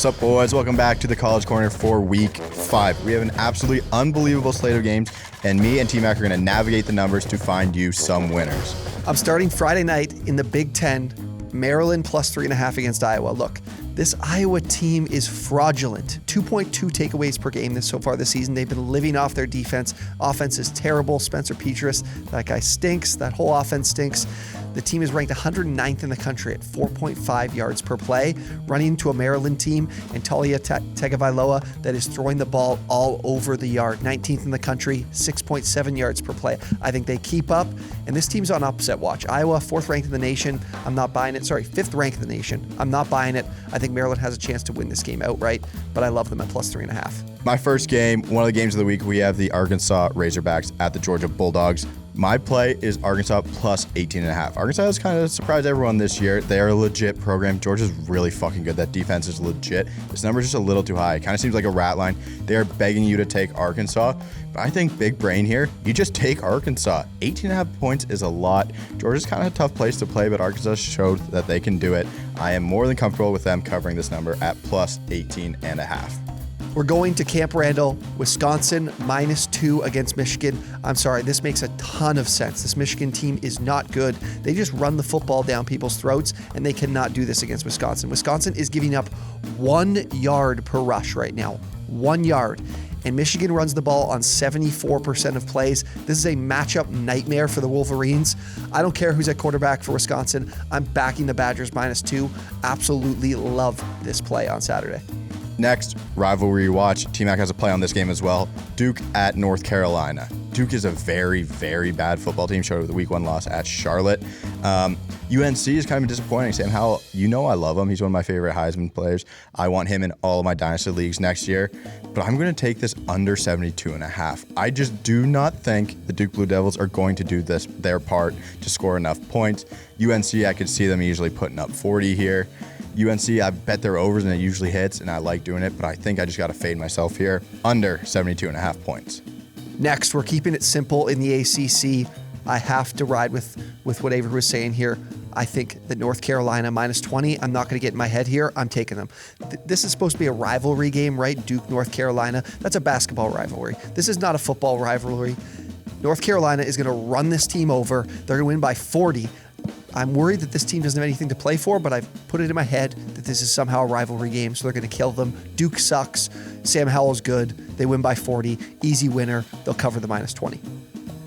What's up, boys? Welcome back to the College Corner for Week 5. We have an absolutely unbelievable slate of games, and me and T-Mac are going to navigate the numbers to find you some winners. I'm starting Friday night in the Big Ten, Maryland plus 3.5 against Iowa. Look, this Iowa team is fraudulent. 2.2 takeaways per game so far this season. They've been living off their defense. Offense is terrible. Spencer Petras, that guy stinks. That whole offense stinks. The team is ranked 109th in the country at 4.5 yards per play, running into a Maryland team and Talia Tagovailoa that is throwing the ball all over the yard. 19th in the country, 6.7 yards per play. I think they keep up, and this team's on upset watch. Iowa, 4th ranked in the nation. I'm not buying it. Sorry, 5th ranked in the nation. I'm not buying it. I think Maryland has a chance to win this game outright, but I love them at plus 3.5. My first game, one of the games of the week, we have the Arkansas Razorbacks at the Georgia Bulldogs. My play is Arkansas plus 18.5. Arkansas has kind of surprised everyone this year. They are a legit program. Georgia's really fucking good. That defense is legit. This number is just a little too high. It kind of seems like a rat line. They are begging you to take Arkansas. But I think big brain here, you just take Arkansas. 18.5 points is a lot. Georgia's kind of a tough place to play, but Arkansas showed that they can do it. I am more than comfortable with them covering this number at plus 18.5. We're going to Camp Randall, Wisconsin, -2 against Michigan. I'm sorry, this makes a ton of sense. This Michigan team is not good. They just run the football down people's throats, and they cannot do this against Wisconsin. Wisconsin is giving up 1 yard per rush right now. 1 yard. And Michigan runs the ball on 74% of plays. This is a matchup nightmare for the Wolverines. I don't care who's at quarterback for Wisconsin. I'm backing the Badgers -2. Absolutely love this play on Saturday. Next, rivalry watch. T-Mac has a play on this game as well. Duke at North Carolina. Duke is a very, very bad football team. Showed with the Week 1 loss at Charlotte. UNC is kind of disappointing. Sam Howell, you know I love him. He's one of my favorite Heisman players. I want him in all of my dynasty leagues next year. But I'm going to take this under 72.5. I just do not think the Duke Blue Devils are going to do their part to score enough points. UNC, I could see them easily putting up 40 here. UNC, I bet their overs and it usually hits, and I like doing it, but I think I just got to fade myself here. Under 72.5 points. Next, we're keeping it simple in the ACC. I have to ride with what Avery was saying here. I think that North Carolina -20, I'm not going to get in my head here. I'm taking them. This is supposed to be a rivalry game, right? Duke, North Carolina. That's a basketball rivalry. This is not a football rivalry. North Carolina is going to run this team over. They're going to win by 40. I'm worried that this team doesn't have anything to play for, but I've put it in my head that this is somehow a rivalry game, so they're going to kill them. Duke sucks. Sam Howell's good. They win by 40. Easy winner. They'll cover the -20.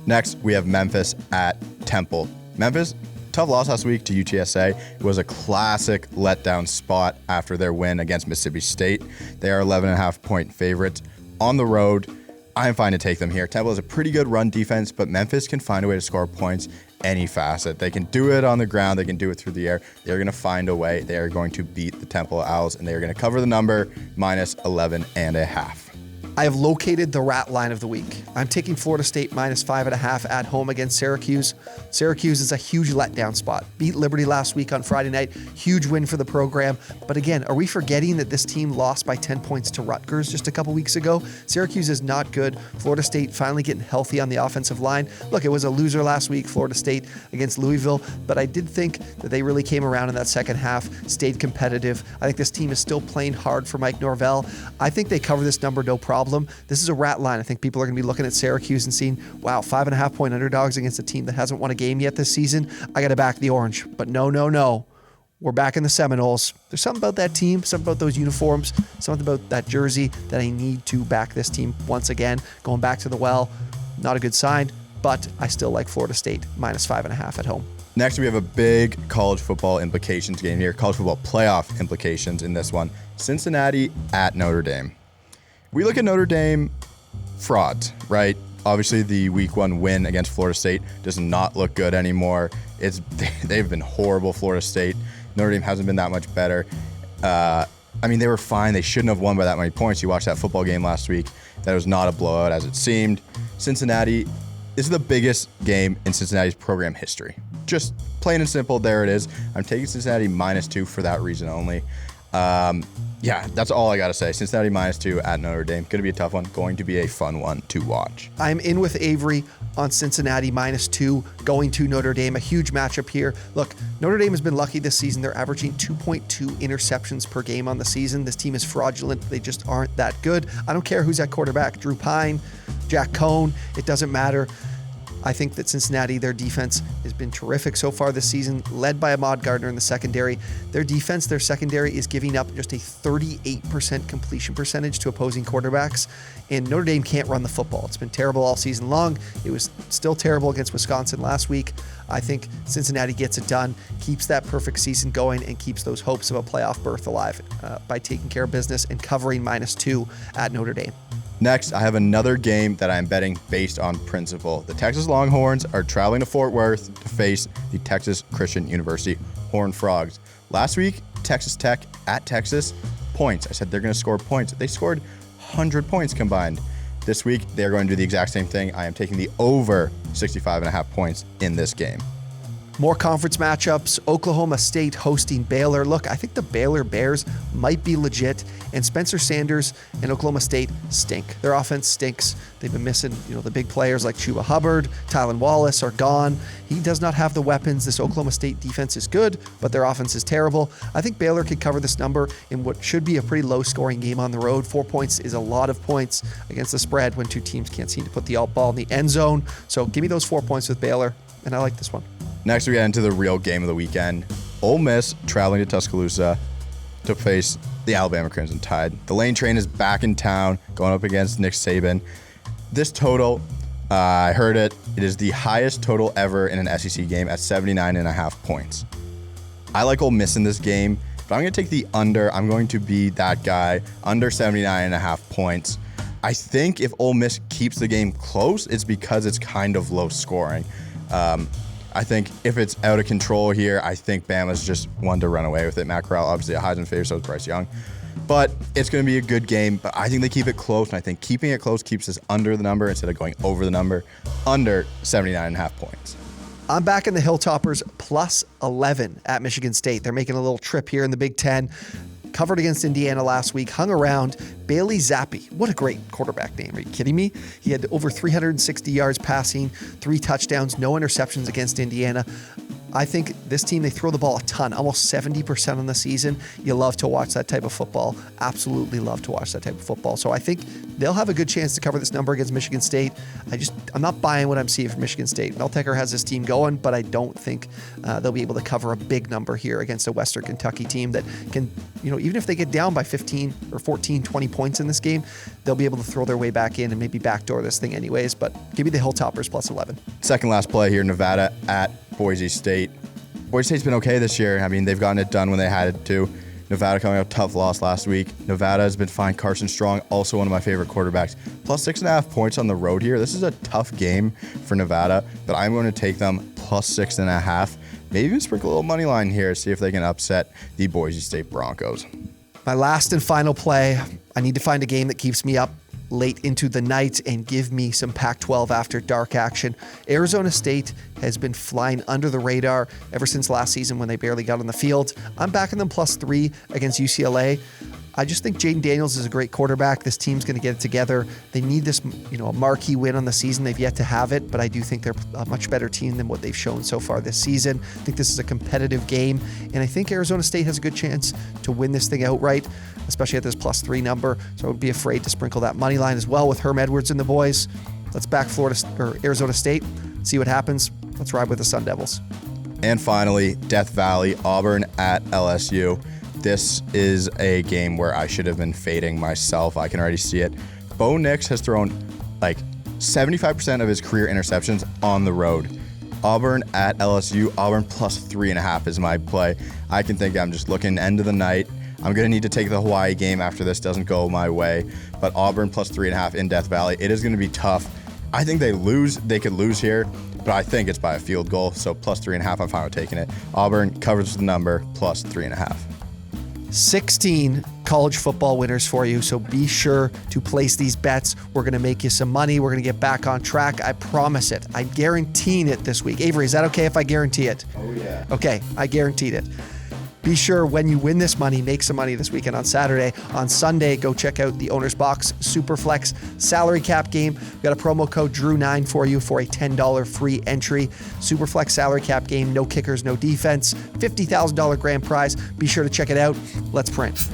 Next, we have Memphis at Temple. Memphis, tough loss last week to UTSA. It was a classic letdown spot after their win against Mississippi State. They are 11.5 point favorites on the road. I'm fine to take them here. Temple has a pretty good run defense, but Memphis can find a way to score points any facet. They can do it on the ground. They can do it through the air. They're going to find a way. They are going to beat the Temple Owls, and they are going to cover the number -11.5. I have located the rat line of the week. I'm taking Florida State -5.5 at home against Syracuse. Syracuse is a huge letdown spot. Beat Liberty last week on Friday night. Huge win for the program. But again, are we forgetting that this team lost by 10 points to Rutgers just a couple weeks ago? Syracuse is not good. Florida State finally getting healthy on the offensive line. Look, it was a loser last week, Florida State against Louisville, but I did think that they really came around in that second half, stayed competitive. I think this team is still playing hard for Mike Norvell. I think they cover this number no problem. This is a rat line. I think people are going to be looking at Syracuse and seeing, wow, 5.5 point underdogs against a team that hasn't won a game yet this season. I got to back the Orange. But no. We're back in the Seminoles. There's something about that team, something about those uniforms, something about that jersey that I need to back this team once again. Going back to the well, not a good sign, but I still like Florida State -5.5 at home. Next, we have a big college football implications game here, college football playoff implications in this one. Cincinnati at Notre Dame. We look at Notre Dame frauds, right? Obviously, the Week 1 win against Florida State does not look good anymore. They've been horrible, Florida State. Notre Dame hasn't been that much better. They were fine. They shouldn't have won by that many points. You watched that football game last week. That was not a blowout as it seemed. Cincinnati, this is the biggest game in Cincinnati's program history. Just plain and simple, there it is. I'm taking Cincinnati -2 for that reason only. Yeah, that's all I got to say. Cincinnati -2 at Notre Dame. Going to be a tough one. Going to be a fun one to watch. I'm in with Avery on Cincinnati -2, going to Notre Dame. A huge matchup here. Look, Notre Dame has been lucky this season. They're averaging 2.2 interceptions per game on the season. This team is fraudulent. They just aren't that good. I don't care who's at quarterback. Drew Pine, Jack Cohn, it doesn't matter. I think that Cincinnati, their defense has been terrific so far this season, led by Ahmad Gardner in the secondary. Their defense, their secondary is giving up just a 38% completion percentage to opposing quarterbacks, and Notre Dame can't run the football. It's been terrible all season long. It was still terrible against Wisconsin last week. I think Cincinnati gets it done, keeps that perfect season going, and keeps those hopes of a playoff berth alive by taking care of business and covering -2 at Notre Dame. Next, I have another game that I'm betting based on principle. The Texas Longhorns are traveling to Fort Worth to face the Texas Christian University Horned Frogs. Last week, Texas Tech at Texas, points. I said they're going to score points. They scored 100 points combined. This week, they're going to do the exact same thing. I am taking the over 65.5 points in this game. More conference matchups. Oklahoma State hosting Baylor. Look, I think the Baylor Bears might be legit, and Spencer Sanders and Oklahoma State stink. Their offense stinks. They've been missing, the big players like Chuba Hubbard, Tylan Wallace are gone. He does not have the weapons. This Oklahoma State defense is good, but their offense is terrible. I think Baylor could cover this number in what should be a pretty low-scoring game on the road. 4 points is a lot of points against the spread when two teams can't seem to put the ball in the end zone. So give me those 4 points with Baylor, and I like this one. Next, we get into the real game of the weekend. Ole Miss traveling to Tuscaloosa to face the Alabama Crimson Tide. The Lane Train is back in town, going up against Nick Saban. This total, I heard it. It is the highest total ever in an SEC game at 79.5 points. I like Ole Miss in this game, but I'm going to take the under. I'm going to be that guy, under 79.5 points. I think if Ole Miss keeps the game close, it's because it's kind of low scoring. I think if it's out of control here, I think Bama's just one to run away with it. Matt Corral, obviously a Heisman favorite, so is Bryce Young. But it's going to be a good game. But I think they keep it close, and I think keeping it close keeps us under the number instead of going over the number, under 79.5 points. I'm back in the Hilltoppers +11 at Michigan State. They're making a little trip here in the Big Ten. Covered against Indiana last week, hung around. Bailey Zappi, what a great quarterback name. Are you kidding me? He had over 360 yards passing, 3 touchdowns, no interceptions against Indiana. I think this team, they throw the ball a ton, almost 70% on the season. You love to watch that type of football. Absolutely love to watch that type of football. So I think they'll have a good chance to cover this number against Michigan State. I'm not buying what I'm seeing from Michigan State. Mel Tucker has this team going, but I don't think they'll be able to cover a big number here against a Western Kentucky team that can, even if they get down by 15 or 14, 20 points in this game, they'll be able to throw their way back in and maybe backdoor this thing anyways. But give me the Hilltoppers +11. Second last play here, Nevada at Boise State. Boise State's been okay this year. I mean, they've gotten it done when they had it to. Nevada coming up tough loss last week. Nevada has been fine. Carson Strong, also one of my favorite quarterbacks. +6.5 points on the road here. This is a tough game for Nevada, but I'm going to take them +6.5. Maybe even sprinkle a little money line here, see if they can upset the Boise State Broncos. My last and final play, I need to find a game that keeps me up late into the night and give me some Pac-12 after dark action. Arizona State has been flying under the radar ever since last season when they barely got on the field. I'm backing them +3 against UCLA. I just think Jaden Daniels is a great quarterback. This team's going to get it together. They need this, a marquee win on the season. They've yet to have it, but I do think they're a much better team than what they've shown so far this season. I think this is a competitive game, and I think Arizona State has a good chance to win this thing outright, especially at this +3 number. So I would be afraid to sprinkle that money line as well with Herm Edwards and the boys. Let's back Arizona State, see what happens. Let's ride with the Sun Devils. And finally, Death Valley, Auburn at LSU. This is a game where I should have been fading myself. I can already see it. Bo Nix has thrown like 75% of his career interceptions on the road. Auburn at LSU. Auburn +3.5 is my play. I can think I'm just looking end of the night. I'm going to need to take the Hawaii game after this doesn't go my way. But Auburn +3.5 in Death Valley. It is going to be tough. I think they lose. They could lose here, but I think it's by a field goal. So +3.5, I'm fine with taking it. Auburn covers the number +3.5. 16 college football winners for you, so be sure to place these bets. We're going to make you some money. We're going to get back on track. I promise it. I'm guaranteeing it this week. Avery, is that okay if I guarantee it? Oh, yeah. Okay, I guaranteed it. Be sure when you win this money, make some money this weekend on Saturday. On Sunday, go check out the OwnersBox Superflex salary cap game. We've got a promo code Drew9 for you for a $10 free entry. Superflex salary cap game, no kickers, no defense, $50,000 grand prize. Be sure to check it out. Let's print.